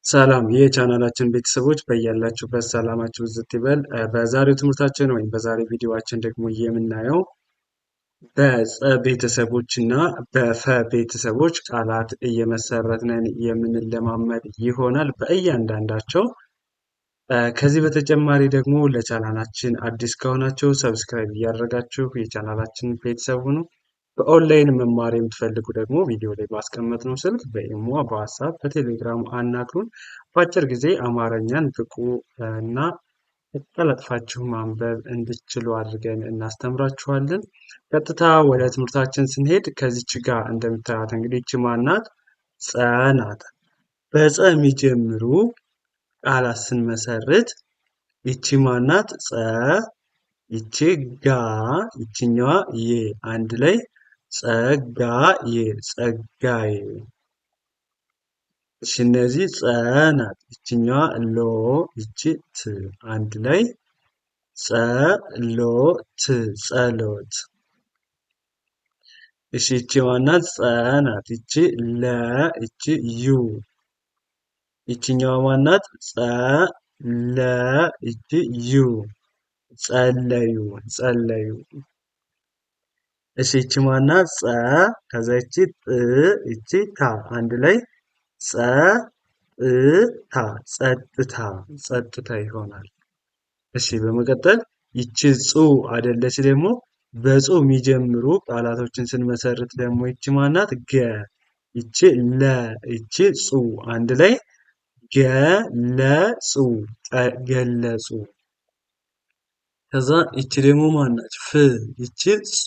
ሰላም የቻናላችን ቤተሰቦች በያላችሁበት ሰላማችሁ ብዝት ይበል። በዛሬው ትምህርታችን ወይም በዛሬው ቪዲዮአችን ደግሞ የምናየው በጸ ቤተሰቦች እና በፈ ቤተሰቦች ቃላት እየመሰረትን የምንለማመድ ይሆናል በእያንዳንዳቸው። ከዚህ በተጨማሪ ደግሞ ለቻናላችን አዲስ ከሆናችሁ ሰብስክራይብ እያደረጋችሁ የቻናላችን ቤተሰብ ሁኑ። በኦንላይን መማር የምትፈልጉ ደግሞ ቪዲዮ ላይ ባስቀመጥነው ስልክ በኢሞ፣ በዋትስአፕ፣ በቴሌግራም አናግሩን። በአጭር ጊዜ አማርኛን ብቁ እና ቀላጥፋችሁ ማንበብ እንድትችሉ አድርገን እናስተምራችኋለን። ቀጥታ ወደ ትምህርታችን ስንሄድ ከዚች ጋር እንደምታዩት እንግዲህ ይቺ ማናት? ጸ ናት። በጸ የሚጀምሩ ቃላት ስንመሰርት ይቺ ማናት? ጸ፣ ይቺ ጋ፣ ይችኛዋ የ አንድ ላይ ጸጋዬ ጸጋዬ። እሺ እነዚህ ጸ ናት። ይችኛዋ ሎ፣ ይቺ ት አንድ ላይ ጸሎት ጸሎት። እሺ ይቺ ማናት? ጸ ናት። ይቺ ለ፣ ይቺ ዩ። ይችኛዋ ማናት? ጸ ለ፣ ይቺ ዩ ጸለዩ ጸለዩ። እሺ ይቺ ማናት? ጸ ከዛ ይቺ ጥ፣ ይቺ ታ አንድ ላይ ጸጥታ ጸጥታ ጸጥታ ይሆናል። እሺ በመቀጠል ይቺ ጹ አይደለች ደግሞ በጹ የሚጀምሩ ቃላቶችን ስንመሰርት ደግሞ ይቺ ማናት? ገ፣ ይቺ ለ፣ ይቺ ጹ አንድ ላይ ገለጹ ገለጹ። ከዛ ይቺ ደግሞ ማናት? ፍ፣ ይቺ ጹ፣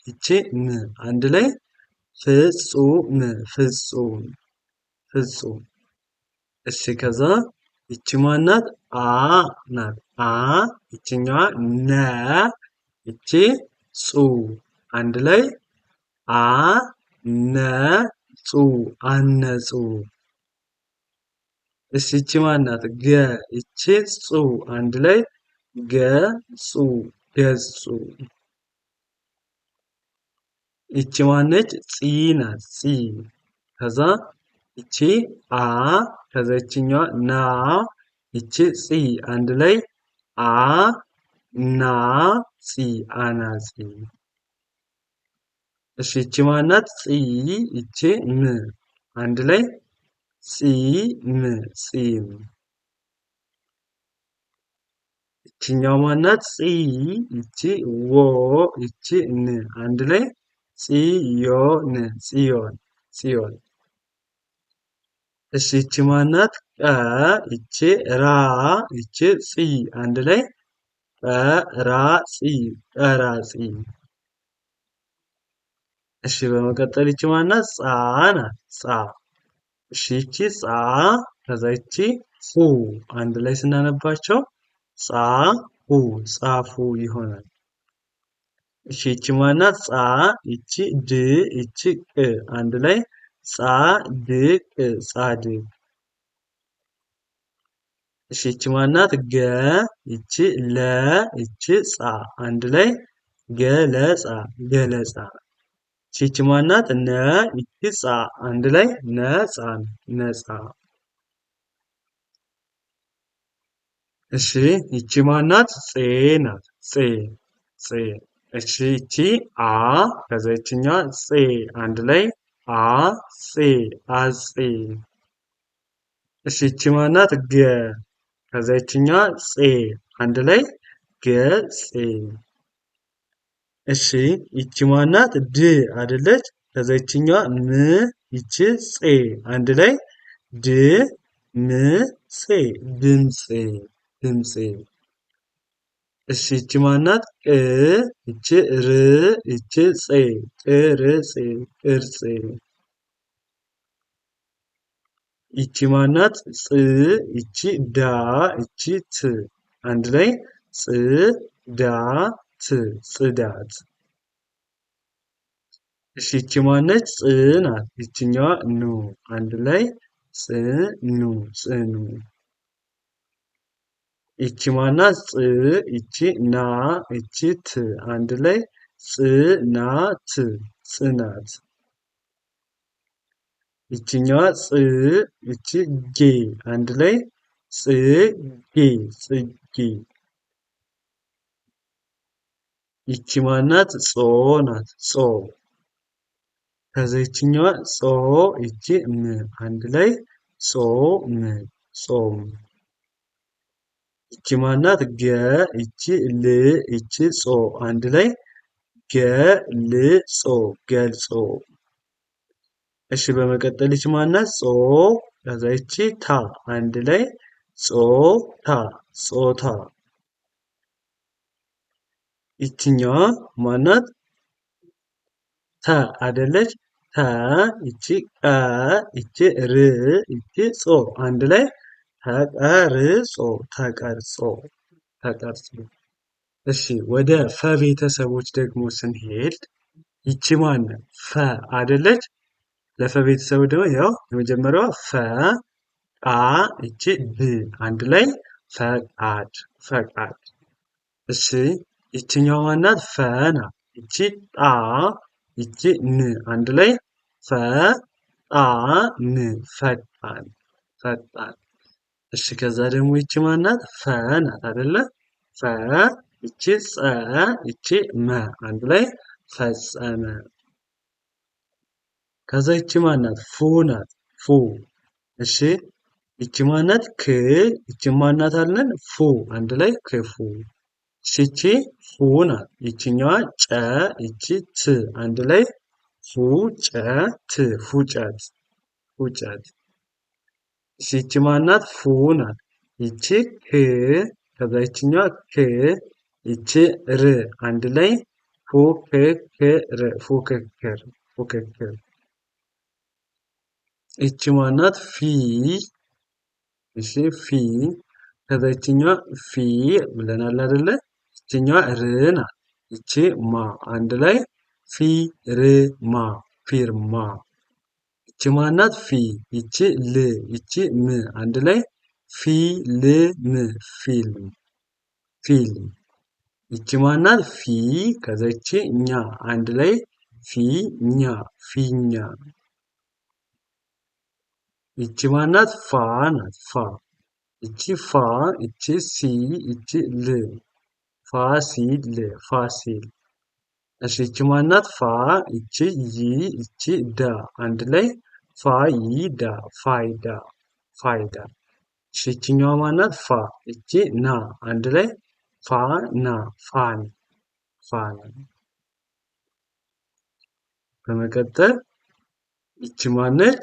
ይቺ ም አንድ ላይ ፍጹም ፍጹም ፍጹም። እሺ ከዛ ይቺ ማናት? አ ናት። አ ይችኛዋ ነ፣ ይቺ ጹ አንድ ላይ አ ነ ጹ አነጹ። እሺ ይቺ ማናት? ገ፣ ይቺ ጹ አንድ ላይ ገጹ ገጹ። ይቺ ማነች? ጺ ናት። ጺ ከዛ ይቺ አ ከዛ ይችኛዋ ና፣ ይቺ ጺ አንድ ላይ አ ና ጺ አናጺ። እሺ ይቺ ማናት? ጺ፣ ይቺ ም አንድ ላይ ጺ ም ጺም። ይችኛዋ ማናት? ጺ፣ ይቺ ወ፣ ይቺ ን አንድ ላይ ጽዮን ጽዮን ጽዮን። እሺ ይቺ ማናት? ቀ፣ ይቺ ራ፣ ይቺ ጺ አንድ ላይ ቀራጺ ቀራጺ። እሺ በመቀጠል ይቺ ማናት? ጻ ናት። ጻ። እሺ ይቺ ጻ ከዛ ይቺ ፉ አንድ ላይ ስናነባቸው ጻፉ ጻፉ ይሆናል። እሺ ይቺ ማናት? ጻ፣ ይቺ ድ፣ ይቺ ቅ አንድ ላይ ጻድቅ ጻድቅ። እሺ ይቺ ማናት? ገ፣ ይቺ ለ፣ ይቺ ጻ አንድ ላይ ገለጻ ገለጻ። ይቺ ማናት? ነ፣ ይቺ ጻ አንድ ላይ ነጻ ነጻ። እሺ ይቺ ማናት? ጼ ናት። ጼ ጼ። እሺ ይቺ አ ከዛ ይችኛዋ ጼ አንድ ላይ አ ጼ አጼ። እሺ ይቺ ማናት? ገ ከዛ ይችኛዋ ጼ አንድ ላይ ገጼ። እሺ ይቺ ማናት? ድ አይደለች? ከዛ ይችኛዋ ም፣ ይቺ ጼ አንድ ላይ ድ ም ጼ ድምጼ ድምጼ። እሺ ይቺ ማናት? ቅ፣ ይቺ ር፣ ይቺ ጼ ቅርጼ ቅርጼ። ይቺ ማናት? ጽ፣ ይቺ ዳ፣ ይቺ ት አንድ ላይ ጽ ዳ ት ጽዳት። እሺ ይቺ ማነች? ጽ ናት። ይችኛዋ ኑ አንድ ላይ ጽኑ ጽኑ። ይቺ ማናት? ጽ፣ ይቺ ና፣ ይቺ ት አንድ ላይ ጽናት ጽናት። ይችኛዋ ጽ ይቺ ጌ አንድ ላይ ጽጌ ጽጌ። ይቺ ማናት? ጾ ናት ጾ። ከዛ ይችኛዋ ጾ ይቺ ም አንድ ላይ ጾም ጾም። ይቺ ማናት? ገ ይቺ ል ይቺ ጾ አንድ ላይ ገልጾ ገልጾ። እሺ በመቀጠል ይቺ ማናት? ጾ ከዛ ይቺ ታ አንድ ላይ ጾታ ጾታ። ይችኛዋ ማናት? ተ አይደለች? ተ ይቺ ቀ ይቺ ር ይቺ ጾ አንድ ላይ ተቀርጾ ተቀርጾ ተቀርጾ። እሺ ወደ ፈ ቤተሰቦች ደግሞ ስንሄድ ይቺ ማናት? ፈ አይደለች? ለፈ ቤተሰብ ደግሞ ያው የመጀመሪያዋ ፈ ቃ ይቺ ድ አንድ ላይ ፈቃድ ፈቃድ። እሺ ይችኛዋ ማናት? ፈ ናት። ይቺ ጣ ይቺ ን አንድ ላይ ፈጣን ፈጣን ፈጣን። እሺ ከዛ ደግሞ ይቺ ማናት? ፈ ናት አይደለ? ፈ ይቺ ጸ ይቺ መ አንድ ላይ ፈጸመ። ከዛ ይቺ ማናት? ፉ ናት ፉ። እሺ ይቺ ማናት? ክ ይቺ ማናት አለን? ፉ አንድ ላይ ክፉ። እሺ ይቺ ፉ ናት። ይቺኛዋ ጨ ይቺ ት አንድ ላይ ፉጨት ፉጨት ፉጨት። እሺ ይቺ ማናት? ፉ ናት። ይቺ ክ ከዛ ይቺኛዋ ክ ይቺ ር አንድ ላይ ፉክክር ፉክክር ፉክክር። ይቺ ማናት? ፊ እሺ ፊ ከዛ ይቺኛዋ ፊ ብለናል አይደለ? ይቺኛዋ ር ናት። ይቺ ማ አንድ ላይ ፊርማ ፊርማ። ይቺ ማናት? ፊ ይቺ ል ይቺ ም አንድ ላይ ፊልም ፊልም ፊልም። ይቺ ማናት? ፊ ከዛ ይቺ ኛ አንድ ላይ ፊኛ ፊኛ። ይቺ ማናት? ፋ ናት ፋ ይቺ ፋ ይቺ ሲ ይቺ ል ፋሲል ፋሲል። እሺ ይቺ ማናት? ፋ ይቺ ይ ይቺ ዳ አንድ ላይ ፋይዳ ፋይዳ ፋይዳ። እሺ ይቺኛዋ ማናት? ፋ ይቺ ና አንድ ላይ ፋና ፋና ፋና። በመቀጠል ይቺ ማነች?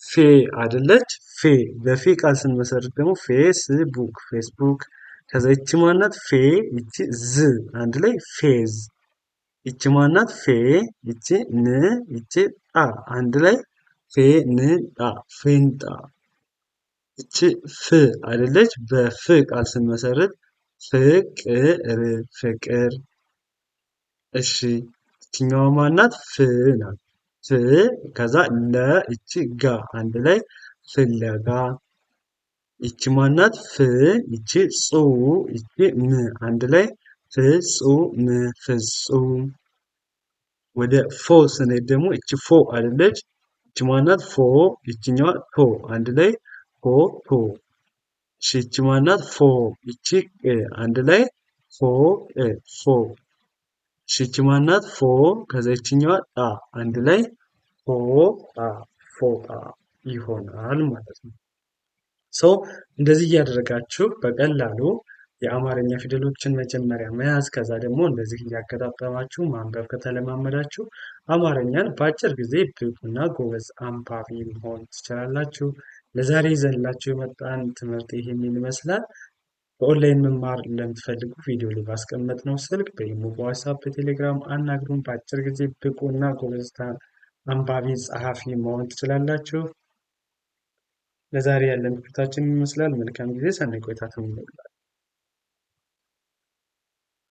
ፌ አይደለች? ፌ በፌ ቃል ስንመሰርት ደግሞ ፌስቡክ ፌስቡክ። ከዛ ይቺ ማናት? ፌ ይቺ ዝ አንድ ላይ ፌዝ። ይቺ ማናት? ፌ ይቺ ን ይቺ ጣ አንድ ላይ ፌንጣ ፌንጣ። ይቺ ፍ አይደለች? በፍ ቃል ስንመሰርት ፍቅር ፍቅር። እሺ ይቺኛዋ ማናት? ፍ ናት። ፍ ከዛ ለ ይቺ ጋ አንድ ላይ ፍለጋ። ይቺ ማናት? ፍ ይቺ ጹ ይቺ ም አንድ ላይ ፍጹም ፍጹም። ወደ ፎ ስንሄድ ደግሞ ይቺ ፎ አይደለች? ይቺ ማናት? ፎ ይቺኛዋ ቶ አንድ ላይ ፎቶ። እሺ ይቺ ማናት? ፎ ይቺ ቅ አንድ ላይ ፎቅ ፎቅ። እሺ ይቺ ማናት? ፎ ከዛ ይቺኛዋ ጣ አንድ ላይ ፎጣ ፎጣ ይሆናል ማለት ነው። ሶ እንደዚህ እያደረጋችሁ በቀላሉ የአማርኛ ፊደሎችን መጀመሪያ መያዝ ከዛ ደግሞ እንደዚህ እያገጣጠማችሁ ማንበብ ከተለማመዳችሁ አማርኛን በአጭር ጊዜ ብቁና ጎበዝ አንባቢ መሆን ትችላላችሁ። ለዛሬ ይዘንላችሁ የመጣን ትምህርት ይህንን ይመስላል። በኦንላይን መማር ለምትፈልጉ ቪዲዮ ላይ ባስቀመጥነው ስልክ በኢሞ፣ በዋትስአፕ፣ በቴሌግራም አናግሩን። በአጭር ጊዜ ብቁና ጎበዝ አንባቢ ጸሐፊ መሆን ትችላላችሁ። ለዛሬ ያለን ትምህርታችን ይመስላል። መልካም ጊዜ፣ ሰናይ ቆይታ ተመኘሁላችሁ።